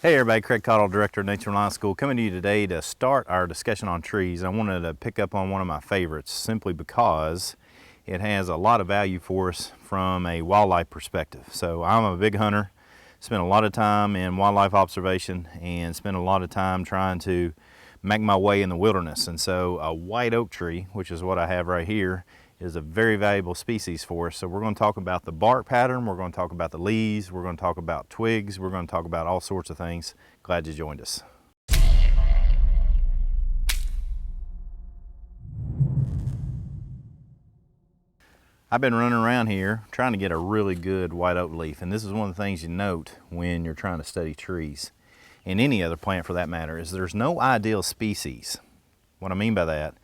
Hey everybody, Craig Cottle, Director of Nature Online School, coming to you today to start our discussion on trees. I wanted to pick up on one of my favorites simply because it has a lot of value for us from a wildlife perspective. So I'm a big hunter, spent a lot of time in wildlife observation and spent a lot of time trying to make my way in the wilderness. And so a white oak tree, which is what I have right here, is a very valuable species for us. So we're going to talk about the bark pattern, we're going to talk about the leaves, we're going to talk about twigs, we're going to talk about all sorts of things. Glad you joined us. I've been running around here trying to get a really good white oak leaf, and this is one of the things you note when you're trying to study trees, and any other plant for that matter, is there's no ideal species. What I mean by that,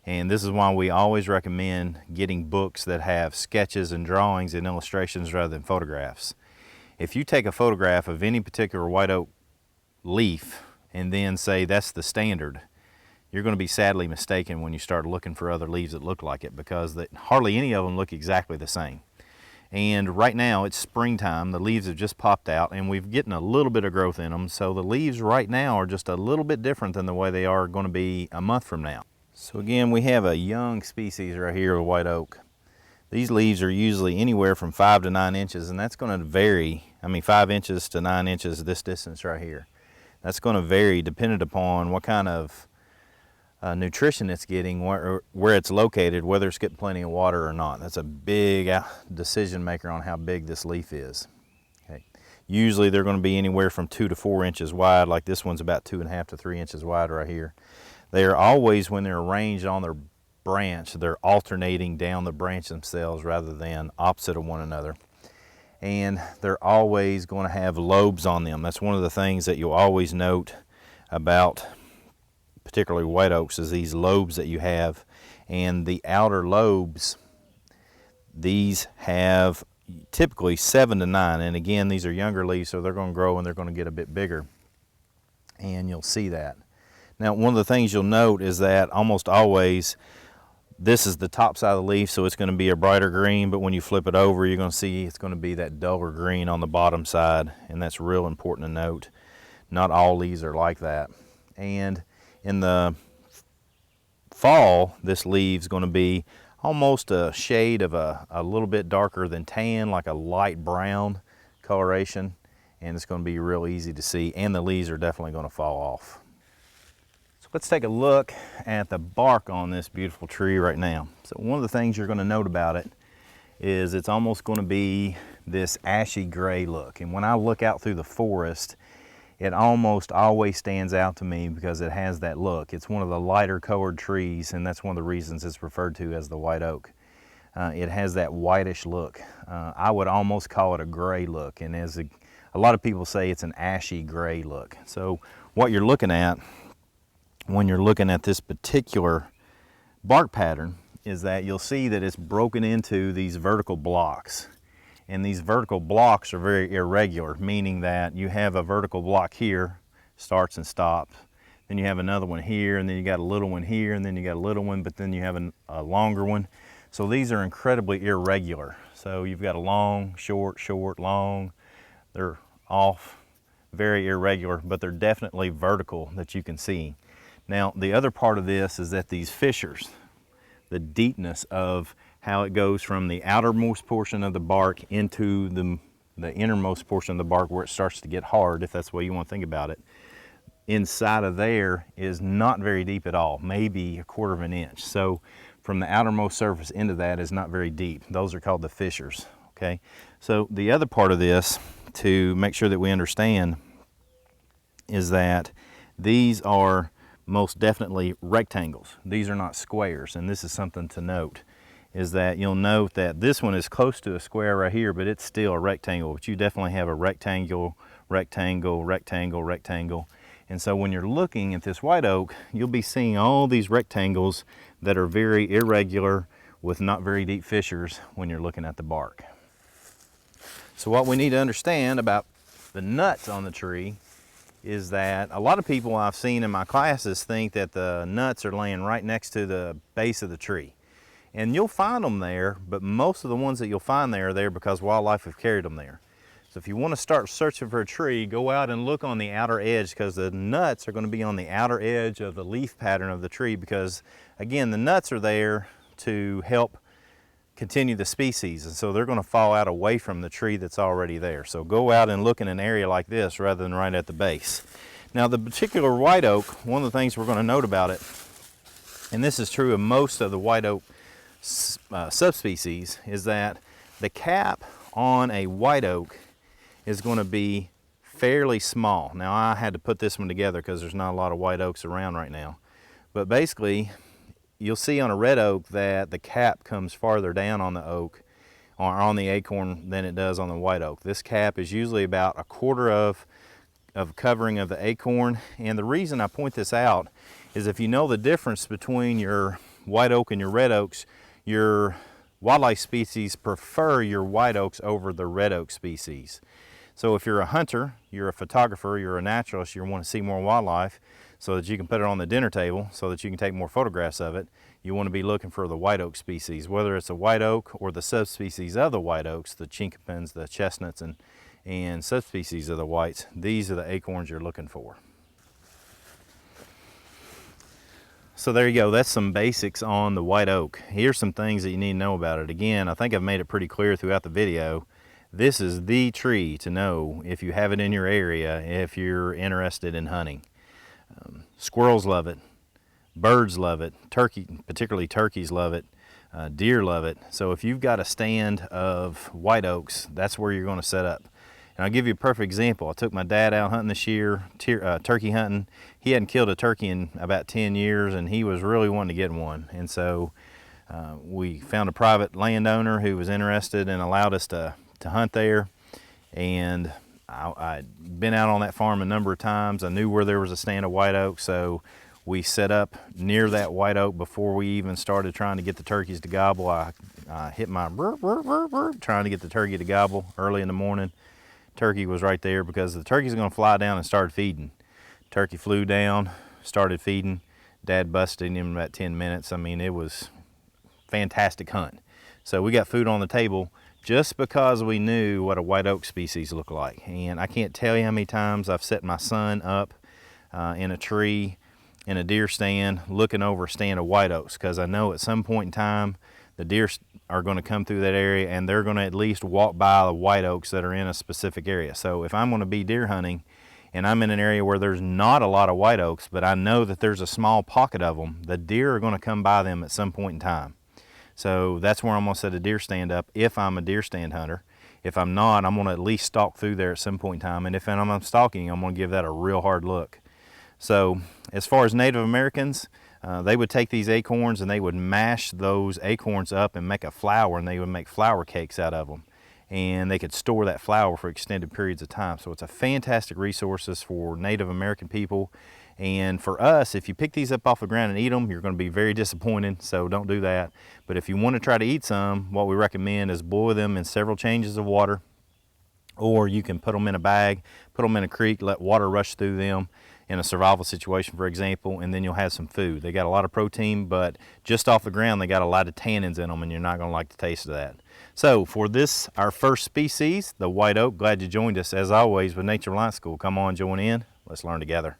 and this is why we always recommend getting books that have sketches and drawings and illustrations rather than photographs. If you take a photograph of any particular white oak leaf and then say that's the standard, you're going to be sadly mistaken when you start looking for other leaves that look like it, because hardly any of them look exactly the same. And right now it's springtime, the leaves have just popped out and we've getting a little bit of growth in them, so the leaves right now are just a little bit different than the way they are going to be a month from now. So again, we have a young species right here of white oak. These leaves are usually anywhere from 5 to 9 inches, and that's going to vary. 5 inches to 9 inches, this distance right here. That's going to vary dependent upon what kind of nutrition it's getting, where it's located, whether it's getting plenty of water or not. That's a big decision maker on how big this leaf is. Okay. Usually they're going to be anywhere from 2 to 4 inches wide, like this one's about 2.5 to 3 inches wide right here. They are always, when they're arranged on their branch, they're alternating down the branch themselves rather than opposite of one another. And they're always going to have lobes on them. That's one of the things that you'll always note about particularly white oaks, is these lobes that you have. And the outer lobes, these have typically 7 to 9. And again, these are younger leaves, so they're going to grow and they're going to get a bit bigger. And you'll see that. Now, one of the things you'll note is that almost always this is the top side of the leaf, so it's going to be a brighter green, but when you flip it over, you're going to see it's going to be that duller green on the bottom side, and that's real important to note. Not all leaves are like that. And in the fall, this leaf's going to be almost a shade of a little bit darker than tan, like a light brown coloration, and it's going to be real easy to see, and the leaves are definitely going to fall off. Let's take a look at the bark on this beautiful tree right now. So one of the things you're going to note about it is it's almost going to be this ashy gray look. And when I look out through the forest, it almost always stands out to me because it has that look. It's one of the lighter colored trees, and that's one of the reasons it's referred to as the white oak. It has that whitish look. I would almost call it a gray look, and as a lot of people say, it's an ashy gray look. So what you're looking at when you're looking at this particular bark pattern is that you'll see that it's broken into these vertical blocks. And these vertical blocks are very irregular, meaning that you have a vertical block here, starts and stops. Then you have another one here, and then you got a little one here, and then you got a little one, but then you have a longer one. So these are incredibly irregular. So you've got a long, short, short, long. They're off, very irregular, but they're definitely vertical that you can see. Now, the other part of this is that these fissures, the deepness of how it goes from the outermost portion of the bark into the innermost portion of the bark where it starts to get hard, if that's the way you want to think about it, inside of there is not very deep at all, maybe 1/4 of an inch. So from the outermost surface into that is not very deep. Those are called the fissures, okay? So the other part of this, to make sure that we understand, is that these are most definitely rectangles. These are not squares, and this is something to note, is that you'll note that this one is close to a square right here, but it's still a rectangle. But you definitely have a rectangle, rectangle, rectangle, rectangle. And so when you're looking at this white oak, you'll be seeing all these rectangles that are very irregular with not very deep fissures when you're looking at the bark. So what we need to understand about the nuts on the tree is that a lot of people I've seen in my classes think that the nuts are laying right next to the base of the tree. And you'll find them there, but most of the ones that you'll find there are there because wildlife have carried them there. So if you want to start searching for a tree, go out and look on the outer edge, because the nuts are going to be on the outer edge of the leaf pattern of the tree, because again, the nuts are there to help continue the species, and so they're going to fall out away from the tree that's already there. So go out and look in an area like this rather than right at the base. Now the particular white oak, one of the things we're going to note about it, and this is true of most of the white oak subspecies, is that the cap on a white oak is going to be fairly small. Now I had to put this one together because there's not a lot of white oaks around right now, but basically you'll see on a red oak that the cap comes farther down on the oak or on the acorn than it does on the white oak. This cap is usually about a quarter of covering of the acorn, and the reason I point this out is if you know the difference between your white oak and your red oaks, your wildlife species prefer your white oaks over the red oak species. So if you're a hunter, you're a photographer, you're a naturalist, you want to see more wildlife so that you can put it on the dinner table so that you can take more photographs of it, you want to be looking for the white oak species, whether it's a white oak or the subspecies of the white oaks, the chinkapins, the chestnuts, and subspecies of the whites. These are the acorns you're looking for. So there you go, that's some basics on the white oak. Here's some things that you need to know about it. Again, I think I've made it pretty clear throughout the video. This is the tree to know if you have it in your area, if you're interested in hunting. Squirrels love it, birds love it, particularly turkeys love it, deer love it. So if you've got a stand of white oaks, that's where you're going to set up. And I'll give you a perfect example. I took my dad out hunting this year, turkey hunting. He hadn't killed a turkey in about 10 years, and he was really wanting to get one. And so we found a private landowner who was interested and allowed us to hunt there. And I'd been out on that farm a number of times. I knew where there was a stand of white oak, so we set up near that white oak before we even started trying to get the turkeys to gobble. I hit my burp, burp, burp, burp, trying to get the turkey to gobble early in the morning. Turkey was right there because the turkey's going to fly down and start feeding. Turkey flew down, started feeding. Dad busted him in about 10 minutes. I mean, it was a fantastic hunt. So we got food on the table just because we knew what a white oak species looked like. And I can't tell you how many times I've set my son up in a tree in a deer stand looking over a stand of white oaks, because I know at some point in time the deer are going to come through that area and they're going to at least walk by the white oaks that are in a specific area. So if I'm going to be deer hunting and I'm in an area where there's not a lot of white oaks, but I know that there's a small pocket of them, the deer are going to come by them at some point in time. So that's where I'm going to set a deer stand up if I'm a deer stand hunter. If I'm not, I'm going to at least stalk through there at some point in time. And if I'm stalking, I'm going to give that a real hard look. So as far as Native Americans, they would take these acorns and they would mash those acorns up and make a flour, and they would make flour cakes out of them. And they could store that flour for extended periods of time. So it's a fantastic resource for Native American people. And for us, if you pick these up off the ground and eat them, you're going to be very disappointed, so don't do that. But if you want to try to eat some, what we recommend is boil them in several changes of water, or you can put them in a bag, put them in a creek, let water rush through them in a survival situation, for example, and then you'll have some food. They got a lot of protein, but just off the ground, they got a lot of tannins in them, and you're not going to like the taste of that. So for this, our first species, the white oak, glad you joined us, as always, with Nature Reliance School. Come on, join in. Let's learn together.